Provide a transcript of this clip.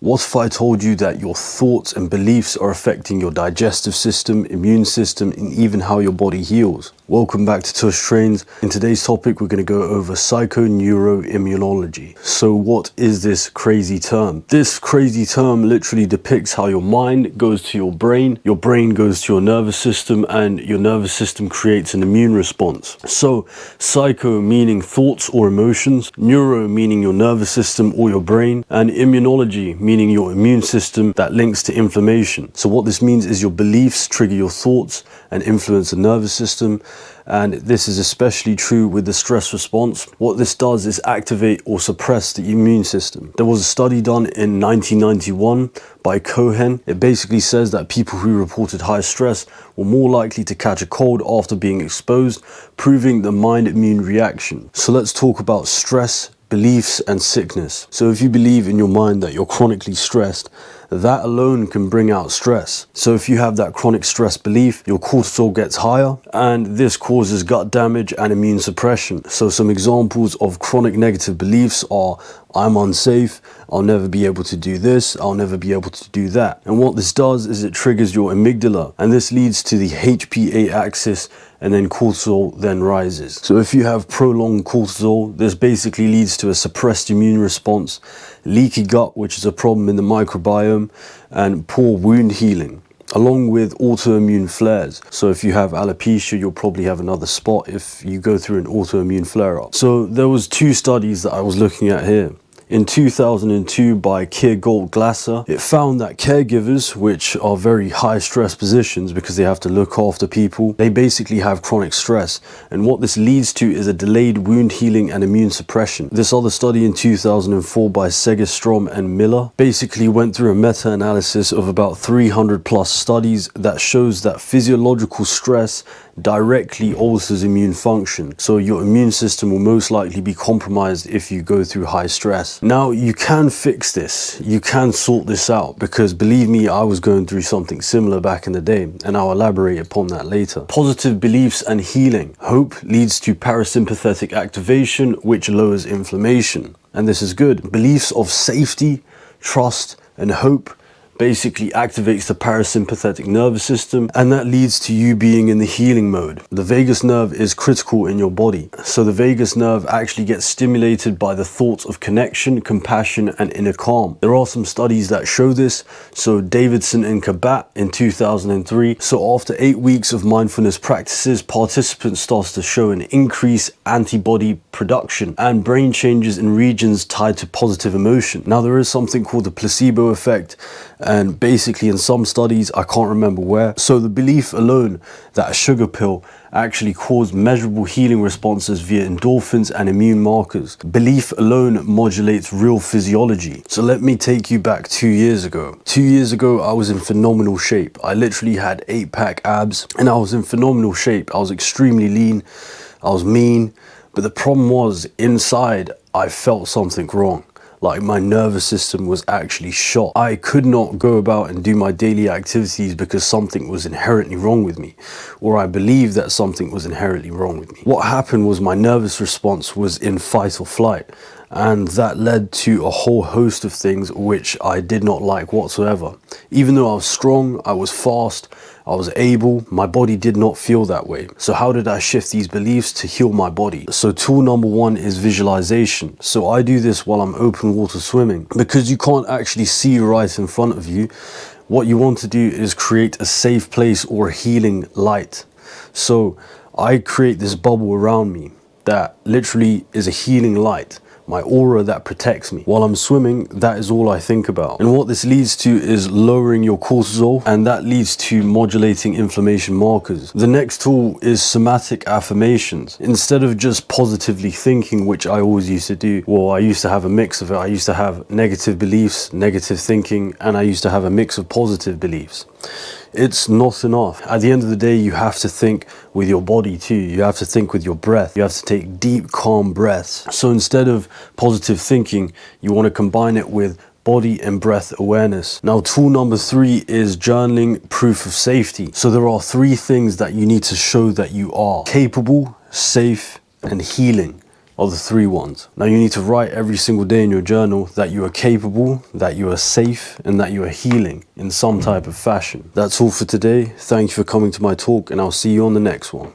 What if I told you that your thoughts and beliefs are affecting your digestive system, immune system, and even how your body heals? Welcome back to Tush Trains. In today's topic, we're going to go over psychoneuroimmunology. So what is this crazy term? This crazy term literally depicts how your mind goes to your brain goes to your nervous system, and your nervous system creates an immune response. So psycho meaning thoughts or emotions, neuro meaning your nervous system or your brain, and immunology meaning your immune system that links to inflammation. So what this means is your beliefs trigger your thoughts and influence the nervous system. And this is especially true with the stress response. What this does is activate or suppress the immune system. There was a study done in 1991 by Cohen. It basically says that people who reported high stress were more likely to catch a cold after being exposed, proving the mind immune reaction. So let's talk about stress, beliefs, and sickness. So if you believe in your mind that you're chronically stressed, that alone can bring out stress. So if you have that chronic stress belief, your cortisol gets higher, and this causes gut damage and immune suppression. So some examples of chronic negative beliefs are: I'm unsafe, I'll never be able to do this, I'll never be able to do that. And what this does is it triggers your amygdala, and this leads to the HPA axis, and then cortisol then rises. So if you have prolonged cortisol, this basically leads to a suppressed immune response, leaky gut, which is a problem in the microbiome, and poor wound healing, along with autoimmune flares. So if you have alopecia, you'll probably have another spot if you go through an autoimmune flare-up. So there was two studies that I was looking at here. In 2002 by Kirgold Glasser, it found that caregivers, which are very high stress positions because they have to look after people, they basically have chronic stress. And what this leads to is a delayed wound healing and immune suppression. This other study in 2004 by Segerstrom and Miller basically went through a meta-analysis of about 300 plus studies that shows that physiological stress directly alters immune function. So your immune system will most likely be compromised if you go through high stress. Now you can fix this, you can sort this out, because believe me, I was going through something similar back in the day, and I'll elaborate upon that later. Positive beliefs and healing. Hope leads to parasympathetic activation, which lowers inflammation, and this is good. Beliefs of safety, trust, and hope basically activates the parasympathetic nervous system, and that leads to you being in the healing mode. The vagus nerve is critical in your body. So the vagus nerve actually gets stimulated by the thoughts of connection, compassion, and inner calm. There are some studies that show this. So Davidson and Kabat in 2003. So after 8 weeks of mindfulness practices, participants started to show an increased antibody production and brain changes in regions tied to positive emotion. Now there is something called the placebo effect, and basically in some studies, I can't remember where, so the belief alone that a sugar pill actually caused measurable healing responses via endorphins and immune markers. Belief alone modulates real physiology. So let me take you back 2 years ago. 2 years ago, I was in phenomenal shape. I literally had 8-pack abs, and I was in phenomenal shape. I was extremely lean, I was mean, but the problem was inside, I felt something wrong. Like my nervous system was actually shot. I could not go about and do my daily activities because something was inherently wrong with me, or I believed that something was inherently wrong with me. What happened was my nervous response was in fight or flight, and that led to a whole host of things which I did not like whatsoever. Even though I was strong, I was fast, I was able, my body did not feel that way. So how did I shift these beliefs to heal my body? So tool number one is visualization. So I do this while I'm open water swimming, because you can't actually see right in front of you. What you want to do is create a safe place or a healing light. So I create this bubble around me that literally is a healing light, my aura that protects me. While I'm swimming, that is all I think about. And what this leads to is lowering your cortisol, and that leads to modulating inflammation markers. The next tool is somatic affirmations. Instead of just positively thinking, which I always used to do, well, I used to have a mix of it. I used to have negative beliefs, negative thinking, and I used to have a mix of positive beliefs. It's not enough. At the end of the day, you have to think with your body too. You have to think with your breath. You have to take deep, calm breaths. So instead of positive thinking, you want to combine it with body and breath awareness. Now, tool number 3 is journaling proof of safety. So there are 3 things that you need to show that you are capable, safe, and healing. are the 3 ones. Now you need to write every single day in your journal that you are capable, that you are safe, and that you are healing in some type of fashion. That's all for today. Thank you for coming to my talk, and I'll see you on the next one.